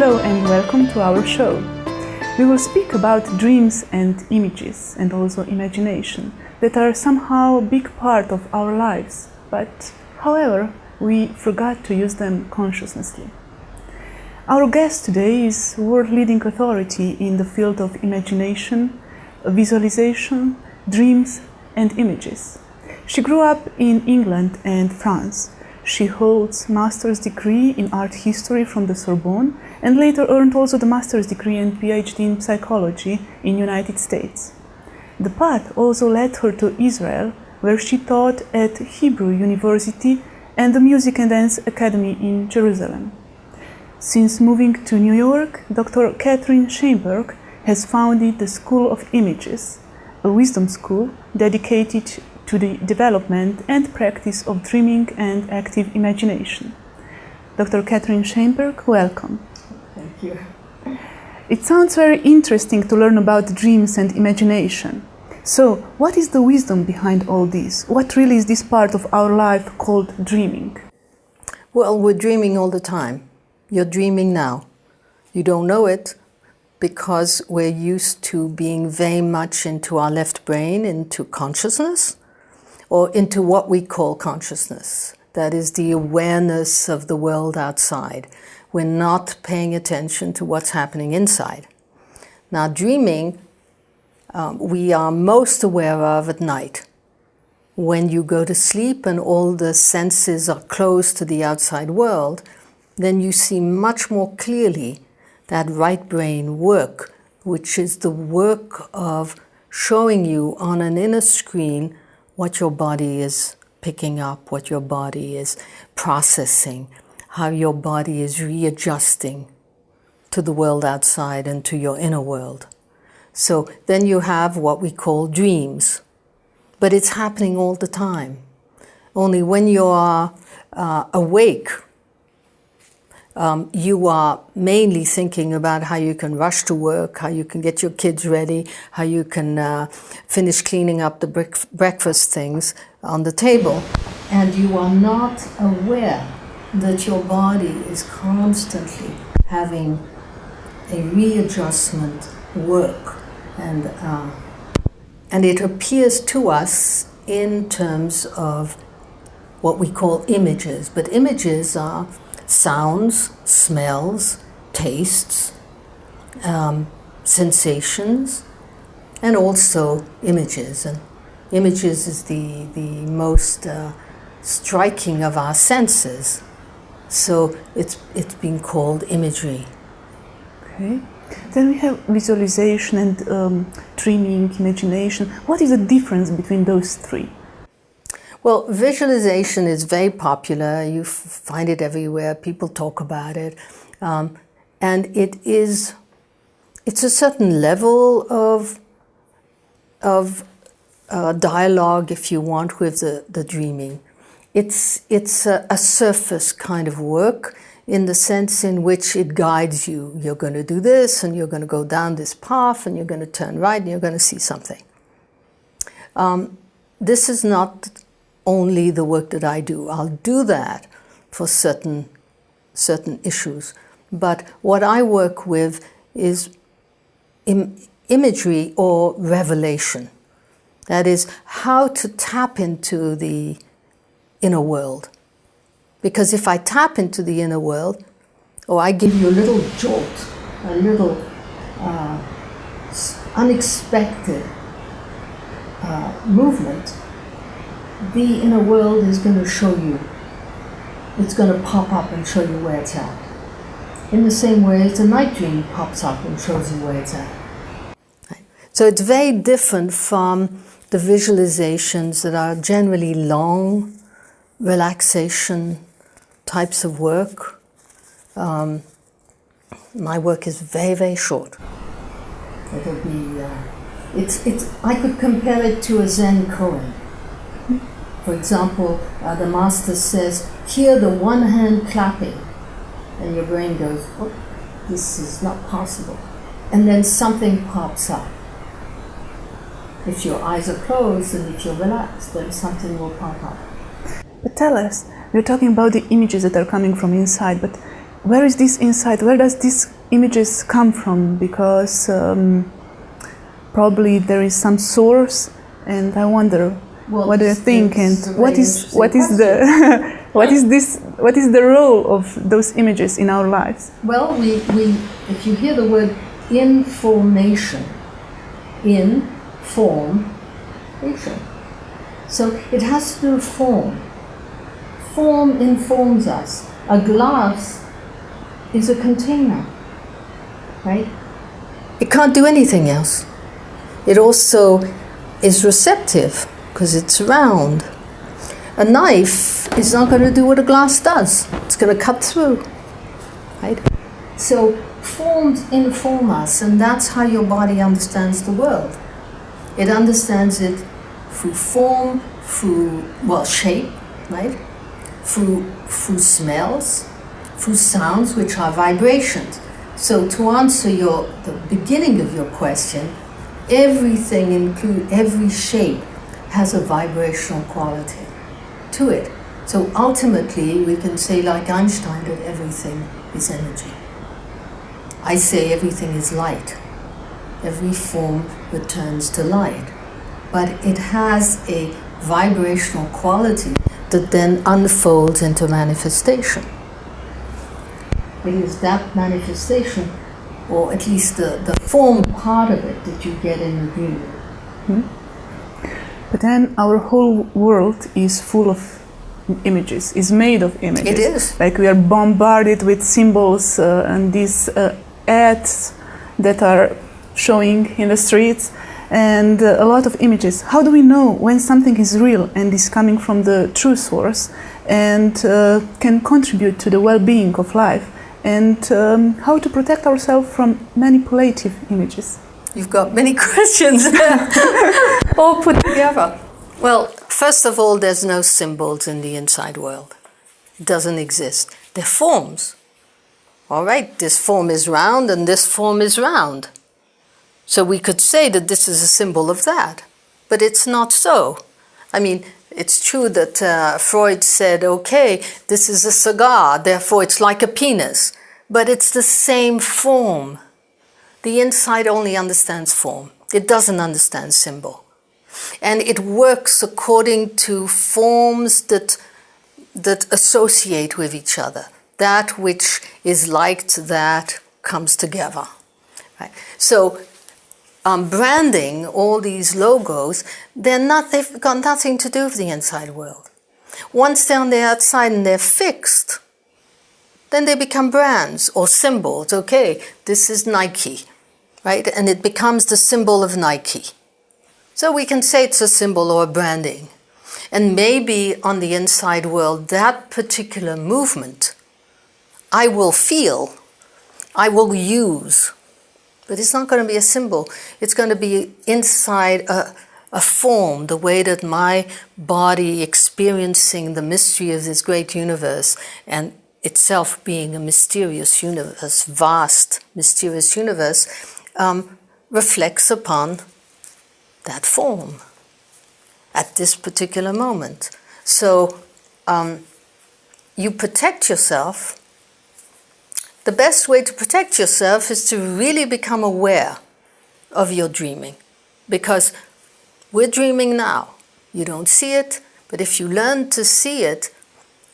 Hello and welcome to our show. We will speak about dreams and images and also imagination that are somehow a big part of our lives, but however, we forgot to use them consciously. Our guest today is world-leading authority in the field of imagination, visualization, dreams and images. She grew up in England and France. She holds master's degree in art history from the Sorbonne and later earned also the master's degree and PhD in psychology in United States. The path also led her to Israel, where she taught at Hebrew University and the Music and Dance Academy in Jerusalem. Since moving to New York, Dr. Catherine Scheinberg has founded the School of Images, a wisdom school dedicated to the development and practice of dreaming and active imagination. Dr. Catherine Scheinberg, welcome. Thank you. It sounds very interesting to learn about dreams and imagination. So, what is the wisdom behind all this? What really is this part of our life called dreaming? Well, we're dreaming all the time. You're dreaming now. You don't know it because we're used to being very much into our left brain, into consciousness, or into what we call consciousness. That is the awareness of the world outside. We're not paying attention to what's happening inside. Now, dreaming, we are most aware of at night. When you go to sleep and all the senses are closed to the outside world, then you see much more clearly that right brain work, which is the work of showing you on an inner screen what your body is picking up, what your body is processing, how your body is readjusting to the world outside and to your inner world. So then you have what we call dreams, but it's happening all the time. Only when you are awake, you are mainly thinking about how you can rush to work, how you can get your kids ready, how you can finish cleaning up the breakfast things on the table. And you are not aware that your body is constantly having a readjustment work. And it appears to us in terms of what we call images. But images are sounds, smells, tastes, sensations, and also images. And images is the most striking of our senses. So it's been called imagery. Okay. Then we have visualization and dreaming, imagination. What is the difference between those three? Well, visualization is very popular. You find it everywhere. People talk about it. And it's a certain level of dialogue, if you want, with the dreaming. It's a surface kind of work in the sense in which it guides you. You're going to do this, and you're going to go down this path, and you're going to turn right, and you're going to see something. This is not only the work that I do. I'll do that for certain issues. But what I work with is imagery or revelation. That is, how to tap into the inner world. Because if I tap into the inner world, or I give you a little jolt, a little unexpected movement, the inner world is going to show you. It's going to pop up and show you where it's at. In the same way as a night dream pops up and shows you where it's at. Right. So it's very different from the visualizations that are generally long, relaxation types of work. My work is very, very short. It'll be, I could compare it to a Zen koan. For example, the master says, hear the one hand clapping, and your brain goes, oh, this is not possible. And then something pops up. If your eyes are closed and if you're relaxed, then something will pop up. But tell us, we're talking about the images that are coming from inside, but where is this inside? Where does this images come from, because probably there is some source, and I wonder, what do you think, and what is the what is the role of those images in our lives? Well, we if you hear the word information, information, so it has to do with form. Form informs us. A glass is a container, right? It can't do anything else. It also is receptive because it's round. A knife is not going to do what a glass does. It's going to cut through, right? So forms inform us, and that's how your body understands the world. It understands it through form, through, well, shape, right? Through smells, through sounds, which are vibrations. So to answer the beginning of your question, everything, include every shape, has a vibrational quality to it. So ultimately, we can say, like Einstein, that everything is energy. I say everything is light. Every form returns to light. But it has a vibrational quality that then unfolds into manifestation. It is that manifestation, or at least the form part of it, that you get in the dream. Mm-hmm. But then our whole world is full of images, is made of images. It is. Like we are bombarded with symbols and these ads that are showing in the streets, and a lot of images. How do we know when something is real and is coming from the true source and can contribute to the well-being of life? And how to protect ourselves from manipulative images? You've got many questions all put together. Well, first of all, there's no symbols in the inside world. It doesn't exist. They're forms. All right, this form is round and this form is round. So we could say that this is a symbol of that, but it's not so. I mean, it's true that Freud said, okay, this is a cigar, therefore it's like a penis, but it's the same form. The inside only understands form. It doesn't understand symbol. And it works according to forms that associate with each other. That which is like to that comes together. Right? So branding, all these logos, they've got nothing to do with the inside world. Once they're on the outside and they're fixed, then they become brands or symbols. Okay, this is Nike, right? And it becomes the symbol of Nike. So we can say it's a symbol or a branding. And maybe on the inside world, that particular movement, I will feel, I will use. But it's not going to be a symbol. It's going to be inside a form, the way that my body experiencing the mystery of this great universe and itself being a mysterious universe, vast, mysterious universe, reflects upon that form at this particular moment. So you protect yourself. The best way to protect yourself is to really become aware of your dreaming, because we're dreaming now. You don't see it, but if you learn to see it,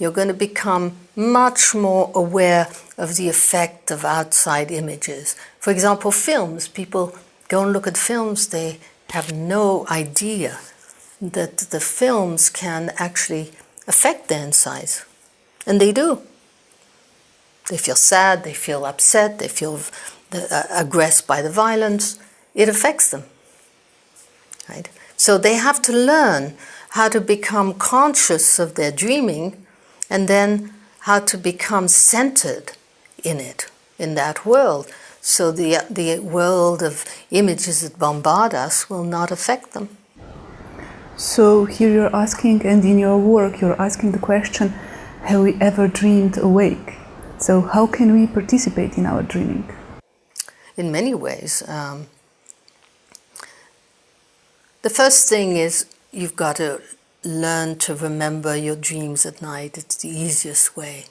you're going to become much more aware of the effect of outside images. For example, films. People go and look at films, they have no idea that the films can actually affect their insides. And they do. They feel sad, they feel upset, they feel aggressed by the violence. It affects them, right? So they have to learn how to become conscious of their dreaming, and then how to become centered in it, in that world. So the world of images that bombard us will not affect them. So here you're asking, and in your work you're asking the question, have we ever dreamed awake? So how can we participate in our dreaming? In many ways. The first thing is you've got to learn to remember your dreams at night. It's the easiest way,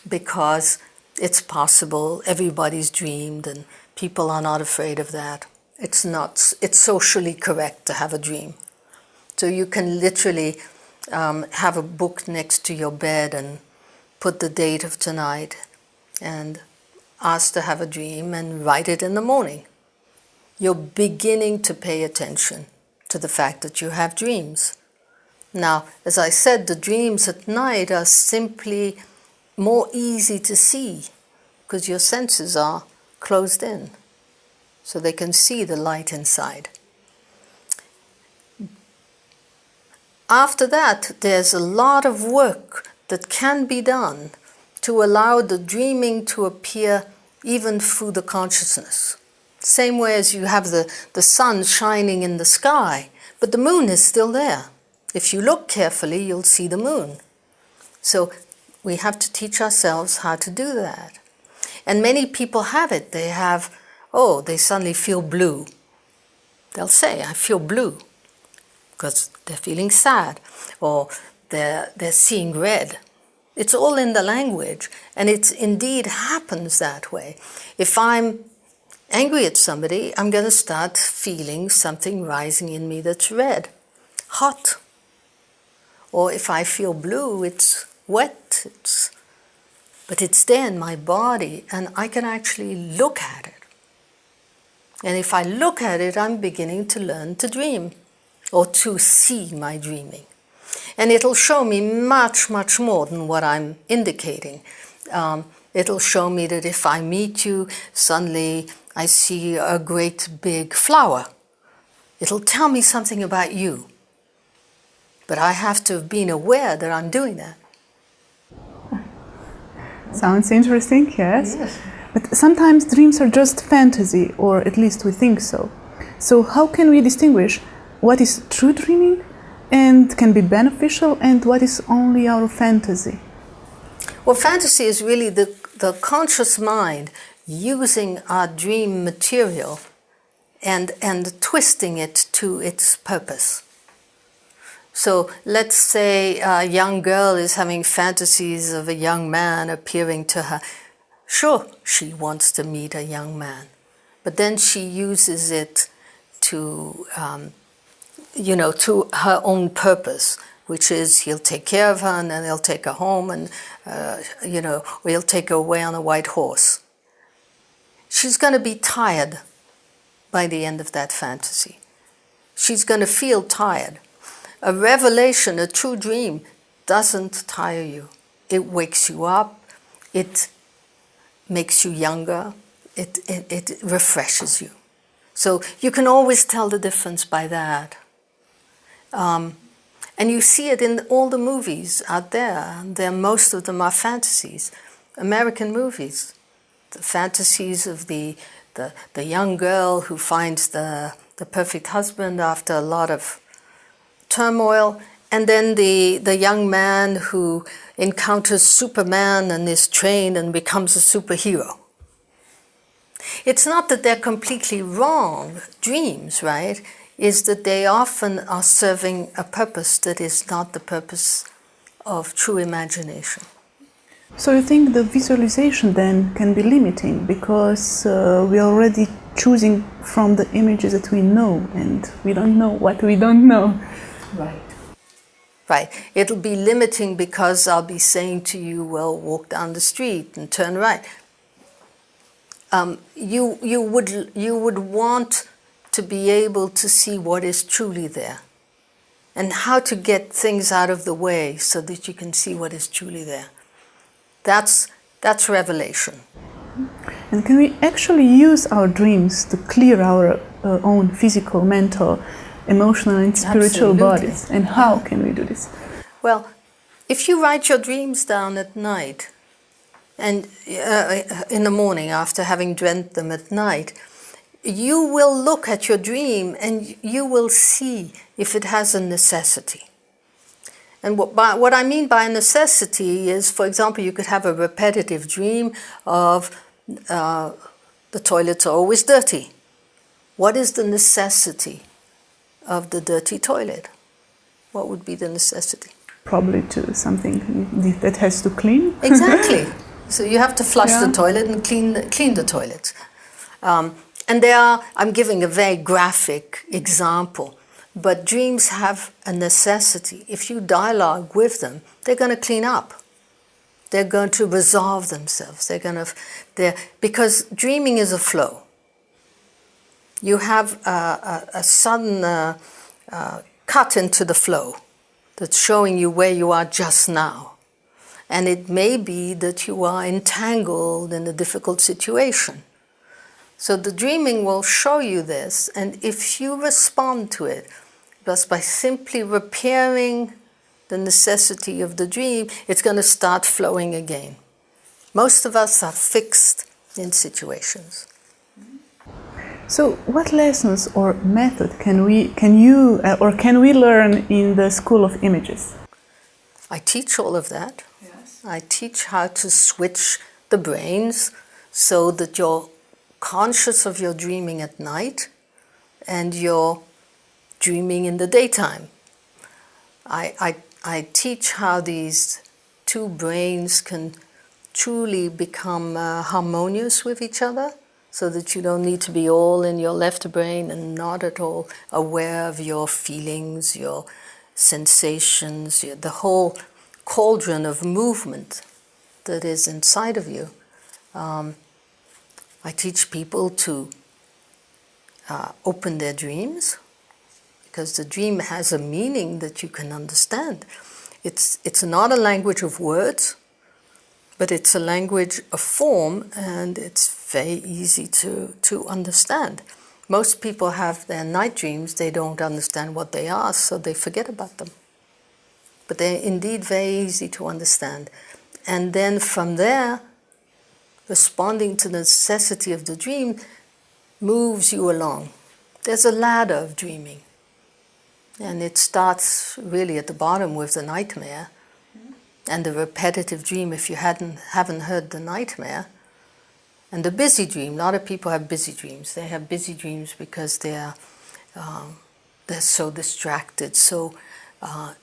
because It's possible. Everybody's dreamed, and people are not afraid of that. It's socially correct to have a dream. So you can literally have a book next to your bed and put the date of tonight and ask to have a dream and write it in the morning. You're beginning to pay attention to the fact that you have dreams. Now, as I said, the dreams at night are simply more easy to see because your senses are closed in, so they can see the light inside. After that, there's a lot of work that can be done to allow the dreaming to appear even through the consciousness. Same way as you have the sun shining in the sky, but the moon is still there. If you look carefully, you'll see the moon. So we have to teach ourselves how to do that. And many people have it. They suddenly feel blue. They'll say, I feel blue, because they're feeling sad, or they're seeing red. It's all in the language, and it indeed happens that way. If I'm angry at somebody, I'm going to start feeling something rising in me that's red, hot. Or if I feel blue, it's wet, but it's there in my body, and I can actually look at it. And if I look at it, I'm beginning to learn to dream, or to see my dreaming. And it'll show me much, much more than what I'm indicating. It'll show me that if I meet you, suddenly I see a great big flower. It'll tell me something about you. But I have to have been aware that I'm doing that. Sounds interesting, yes. Yes. But sometimes dreams are just fantasy, or at least we think so. So how can we distinguish what is true dreaming and can be beneficial, and what is only our fantasy? Well, fantasy is really the conscious mind using our dream material and twisting it to its purpose. So let's say a young girl is having fantasies of a young man appearing to her. Sure, she wants to meet a young man, but then she uses it to her own purpose, which is he'll take care of her and then he'll take her home and, or he'll take her away on a white horse. She's going to be tired by the end of that fantasy. She's going to feel tired. A revelation, a true dream, doesn't tire you. It wakes you up. It makes you younger. It refreshes you. So you can always tell the difference by that. And you see it in all the movies out there. Most of them are fantasies. American movies. The fantasies of the young girl who finds the perfect husband after a lot of turmoil, and then the young man who encounters Superman and is trained and becomes a superhero. It's not that they're completely wrong dreams, right? Is that they often are serving a purpose that is not the purpose of true imagination. So you think the visualization then can be limiting because we are already choosing from the images that we know, and we don't know what we don't know. Right. It'll be limiting because I'll be saying to you, well, walk down the street and turn right. You would want to be able to see what is truly there and how to get things out of the way so that you can see what is truly there. That's revelation. And can we actually use our dreams to clear our own physical, mental, emotional and spiritual Absolutely. bodies? And how can we do this? Well, if you write your dreams down at night and in the morning after having dreamt them at night, you will look at your dream and you will see if it has a necessity. And what I mean by necessity is, for example, you could have a repetitive dream of the toilets are always dirty. What is the necessity of the dirty toilet? What would be the necessity? Probably to something that has to clean. Exactly. So you have to flush Yeah. the toilet and clean the toilet. And I'm giving a very graphic example, but dreams have a necessity. If you dialogue with them, they're going to clean up. They're going to resolve themselves. Because dreaming is a flow. You have a sudden cut into the flow that's showing you where you are just now. And it may be that you are entangled in a difficult situation. So the dreaming will show you this, and if you respond to it, just by simply repairing the necessity of the dream, it's going to start flowing again. Most of us are fixed in situations. So, what lessons or method can we learn in the School of Images? I teach all of that. Yes. I teach how to switch the brains so that you're conscious of your dreaming at night and you're dreaming in the daytime. I teach how these two brains can truly become harmonious with each other, so that you don't need to be all in your left brain and not at all aware of your feelings, your sensations, the whole cauldron of movement that is inside of you. I teach people to open their dreams, because the dream has a meaning that you can understand. It's not a language of words, but it's a language of form, and it's very easy to understand. Most people have their night dreams, they don't understand what they are, so they forget about them. But they're indeed very easy to understand. And then from there, responding to the necessity of the dream moves you along. There's a ladder of dreaming. And it starts really at the bottom with the nightmare. And the repetitive dream, if you haven't heard the nightmare. And the busy dream. A lot of people have busy dreams. They have busy dreams because they're so distracted, so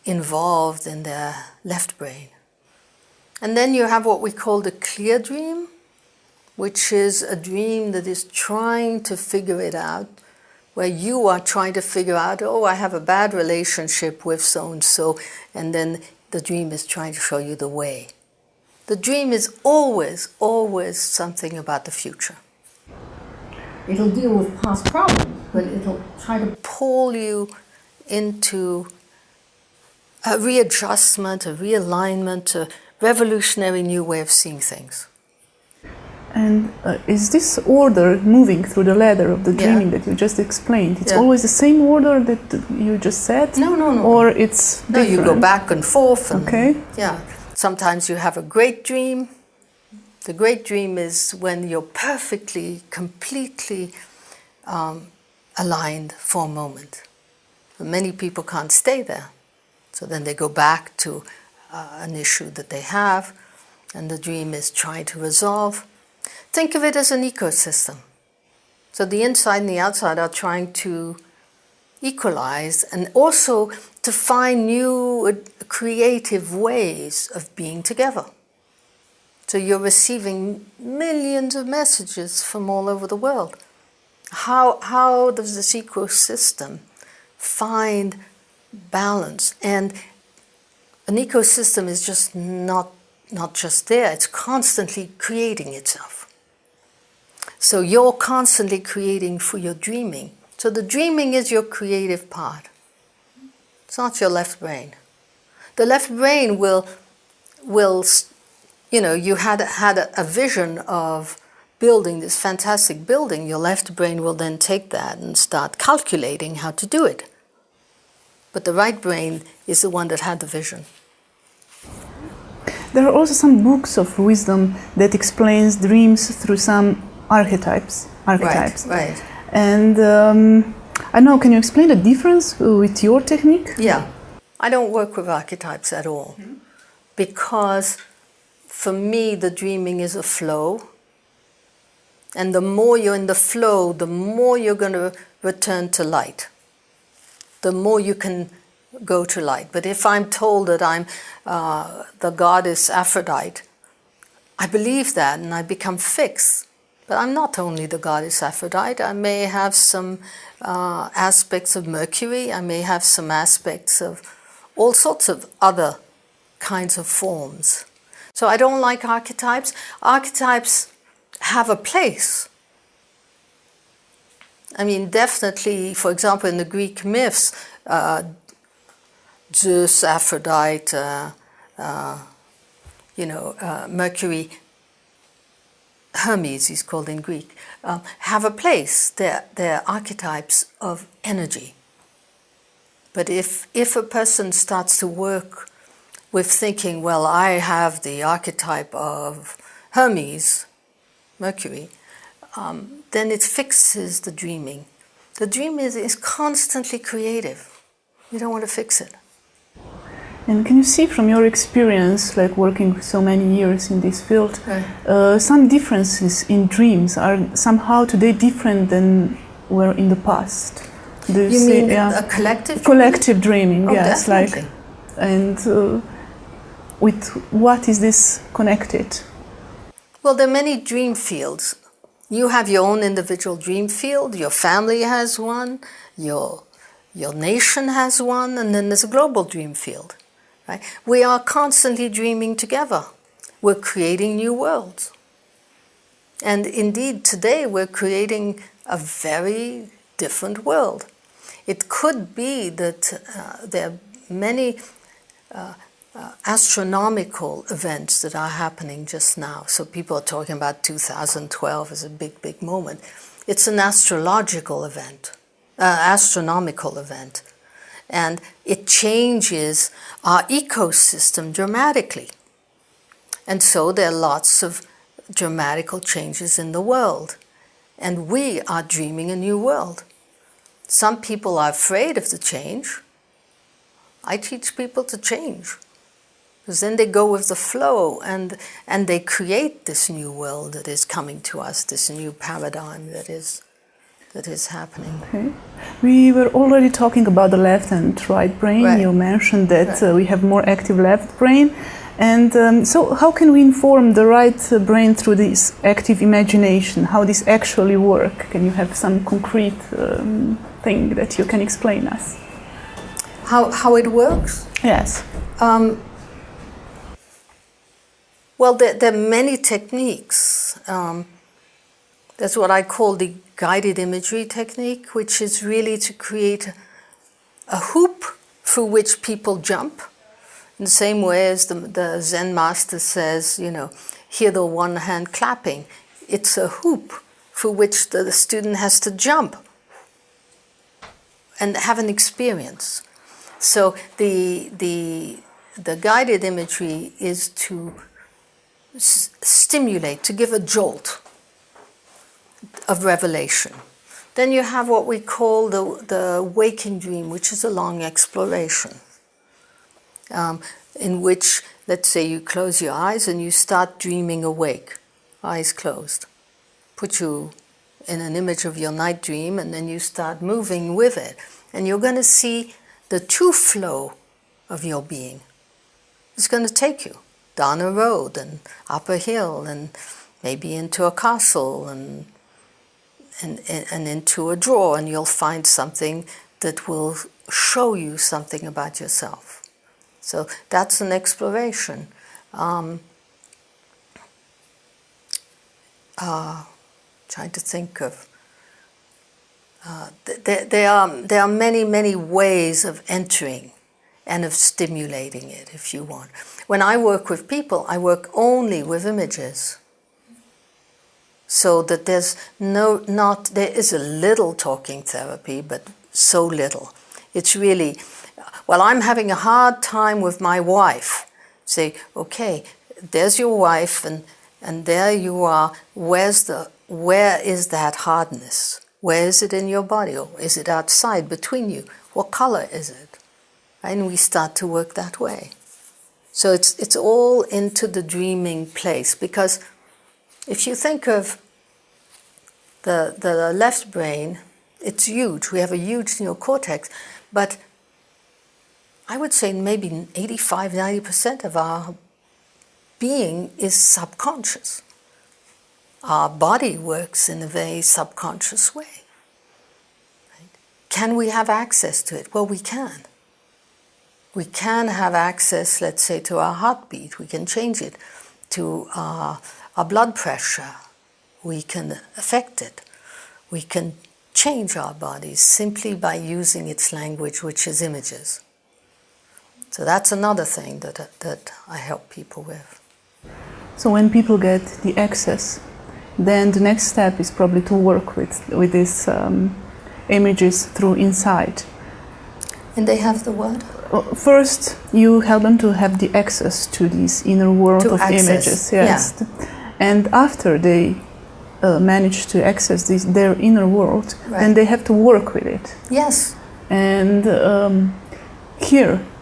involved in their left brain. And then you have what we call the clear dream, which is a dream that is trying to figure it out, where you are trying to figure out, oh, I have a bad relationship with so-and-so, and then the dream is trying to show you the way. The dream is always, always something about the future. It'll deal with past problems, but it'll try to pull you into a readjustment, a realignment, a revolutionary new way of seeing things. And is this order moving through the ladder of the dreaming that you just explained? It's always the same order that you just said? No. Or it's different? No, you go back and forth. And, okay. Yeah. Sometimes you have a great dream. The great dream is when you're perfectly, completely aligned for a moment. But many people can't stay there. So then they go back to an issue that they have, and the dream is trying to resolve. Think of it as an ecosystem. So the inside and the outside are trying to equalize, and also to find new creative ways of being together. So you're receiving millions of messages from all over the world. How does this ecosystem find balance? And an ecosystem is just not just there, it's constantly creating itself. So you're constantly creating for your dreaming. So the dreaming is your creative part. It's not your left brain. The left brain will you had a vision of building this fantastic building. Your left brain will then take that and start calculating how to do it. But the right brain is the one that had the vision. There are also some books of wisdom that explains dreams through some archetypes. Right. And I know, can you explain the difference with your technique? Yeah. I don't work with archetypes at all. Because for me, the dreaming is a flow. And the more you're in the flow, the more you're going to return to light. The more you can go to light. But if I'm told that I'm the goddess Aphrodite, I believe that and I become fixed. But I'm not only the goddess Aphrodite. I may have some aspects of Mercury. I may have some aspects of all sorts of other kinds of forms. So I don't like archetypes. Archetypes have a place. I mean, definitely, for example, in the Greek myths, Zeus, Aphrodite, Mercury, Hermes, he's called in Greek, have a place. They're archetypes of energy. But if a person starts to work with thinking, well, I have the archetype of Hermes, Mercury, then it fixes the dreaming. The dream is constantly creative. You don't want to fix it. And can you see from your experience, like working so many years in this field, some differences in dreams are somehow today different than were in the past? Do you see, mean a collective? Collective dreaming, oh, yes. Definitely. With what is this connected? Well, there are many dream fields. You have your own individual dream field, your family has one, your nation has one, and then there's a global dream field. Right? We are constantly dreaming together. We're creating new worlds. And indeed, today we're creating a very different world. It could be that there are many astronomical events that are happening just now. So people are talking about 2012 as a big, big moment. It's an astrological event, astronomical event. And it changes our ecosystem dramatically. And so there are lots of dramatical changes in the world. And we are dreaming a new world. Some people are afraid of the change. I teach people to change. Because then they go with the flow and they create this new world that is coming to us, this new paradigm that is happening. Okay. We were already talking about the left and right brain. Right. You mentioned that we have more active left brain. And so how can we inform the right brain through this active imagination, how this actually works? Can you have some concrete thing that you can explain us? How it works? Yes. Well, there are many techniques. That's what I call the guided imagery technique, which is really to create a hoop through which people jump. In the same way as the Zen master says, hear the one hand clapping. It's a hoop through which the student has to jump and have an experience. So the guided imagery is to stimulate, to give a jolt of revelation. Then you have what we call the waking dream, which is a long exploration, in which, let's say, you close your eyes and you start dreaming awake, eyes closed. Put you in an image of your night dream, and then you start moving with it. And you're going to see the true flow of your being. It's going to take you down a road and up a hill and maybe into a castle and into a drawer, and you'll find something that will show you something about yourself. So that's an exploration. Trying to think of. There are many, many ways of entering and of stimulating it, if you want. When I work with people, I work only with images. So that there is a little talking therapy, but so little. It's really, well, I'm having a hard time with my wife. Say, okay, there's your wife, and there you are. Where is that hardness? Where is it in your body? Or is it outside between you? What color is it? And we start to work that way. So it's all into the dreaming place, because if you think of the left brain, it's huge. We have a huge neocortex, but I would say maybe 85-90% of our being is subconscious. Our body works in a very subconscious way. Right? Can we have access to it? Well, we can. We can have access, let's say, to our heartbeat. We can change it. To our blood pressure. We can affect it. We can change our bodies simply by using its language, which is images. So that's another thing that I help people with. So when people get the access, then the next step is probably to work with these images through insight. And they have the what? First, you help them to have the access to this inner world of images. Yes. Yeah. And after they manage to access their inner world, right. then they have to work with it. Yes. And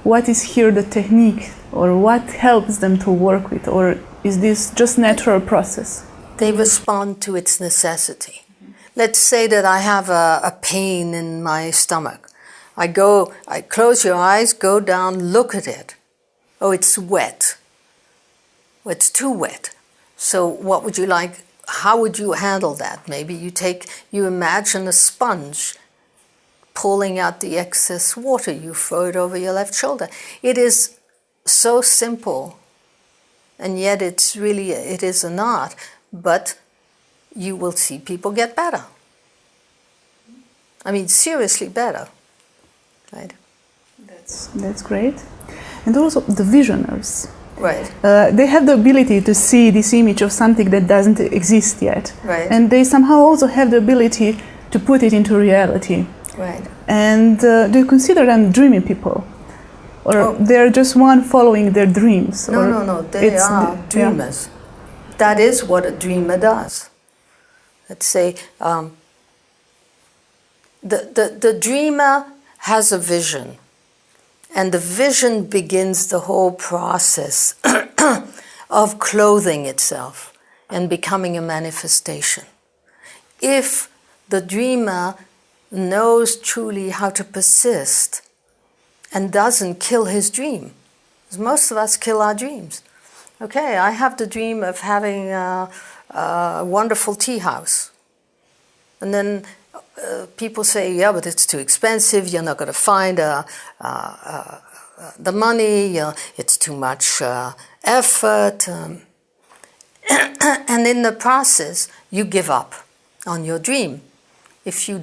what is here the technique, or what helps them to work with, or is this just natural process? They respond to its necessity. Let's say that I have a pain in my stomach. I close your eyes, go down, look at it. Oh, it's wet. It's too wet. So what would you like? How would you handle that? Maybe you imagine a sponge pulling out the excess water. You throw it over your left shoulder. It is so simple, and yet it is an art. But you will see people get better. I mean, seriously better. Right. That's great. And also the visionaries. Right. They have the ability to see this image of something that doesn't exist yet. Right. And they somehow also have the ability to put it into reality. Right. And do you consider them dreamy people? Or they're just one following their dreams? No. They are dreamers. Yeah. That is what a dreamer does. Let's say the dreamer has a vision, and the vision begins the whole process of clothing itself and becoming a manifestation. If the dreamer knows truly how to persist and doesn't kill his dream, because most of us kill our dreams. Okay, I have the dream of having a wonderful tea house, and then people say, yeah, but it's too expensive, you're not going to find the money, it's too much effort. And in the process, you give up on your dream. If you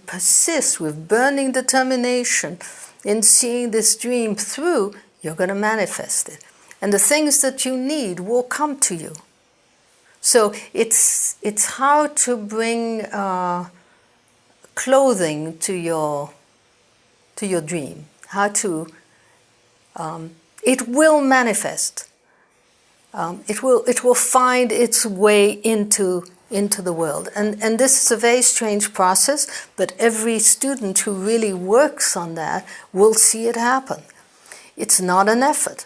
persist with burning determination in seeing this dream through, you're going to manifest it. And the things that you need will come to you. So it's how to bring clothing to your dream. How to it will manifest. It will find its way into the world. And this is a very strange process, but every student who really works on that will see it happen. It's not an effort.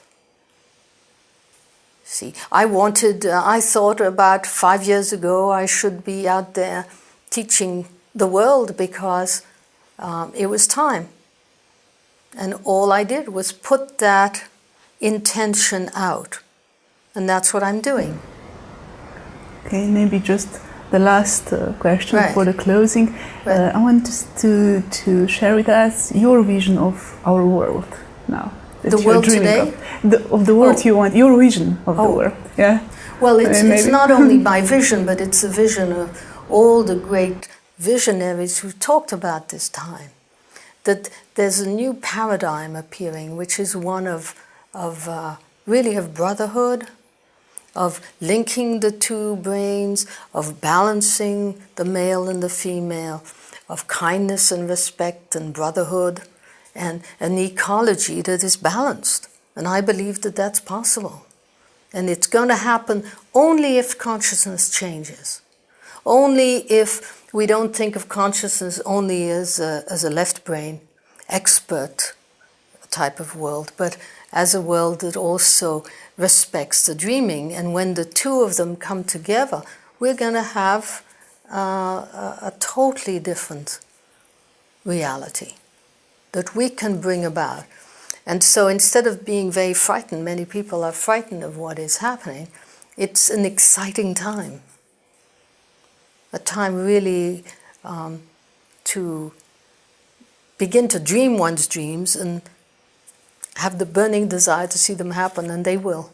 See, I thought about 5 years ago I should be out there teaching the world because it was time. And all I did was put that intention out. And that's what I'm doing. Okay, maybe just the last question right. for the closing. Right. I want to share with us your vision of our world now. The world today? Of the world you want, your vision of the world. Yeah. Well, it's not only my vision, but it's a vision of all the great visionaries who talked about this time. That there's a new paradigm appearing, which is one of brotherhood, of linking the two brains, of balancing the male and the female, of kindness and respect and brotherhood, and an ecology that is balanced. And I believe that that's possible. And it's going to happen only if consciousness changes. Only if we don't think of consciousness only as a left brain, expert type of world, but as a world that also respects the dreaming. And when the two of them come together, we're going to have a totally different reality that we can bring about. And so instead of being very frightened, many people are frightened of what is happening, it's an exciting time. A time really to begin to dream one's dreams and have the burning desire to see them happen, and they will.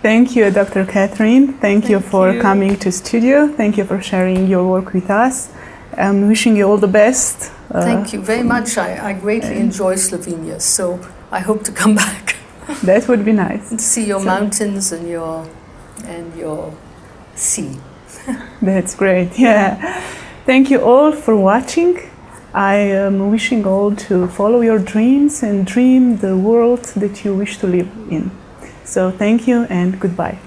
Thank you, Dr. Catherine. Thank you for coming to studio. Thank you for sharing your work with us. I'm wishing you all the best. Thank you very much. I greatly enjoy Slovenia, so I hope to come back. That would be nice. And see your mountains and your sea. That's great, yeah. Thank you all for watching. I am wishing all to follow your dreams and dream the world that you wish to live in. So thank you and goodbye.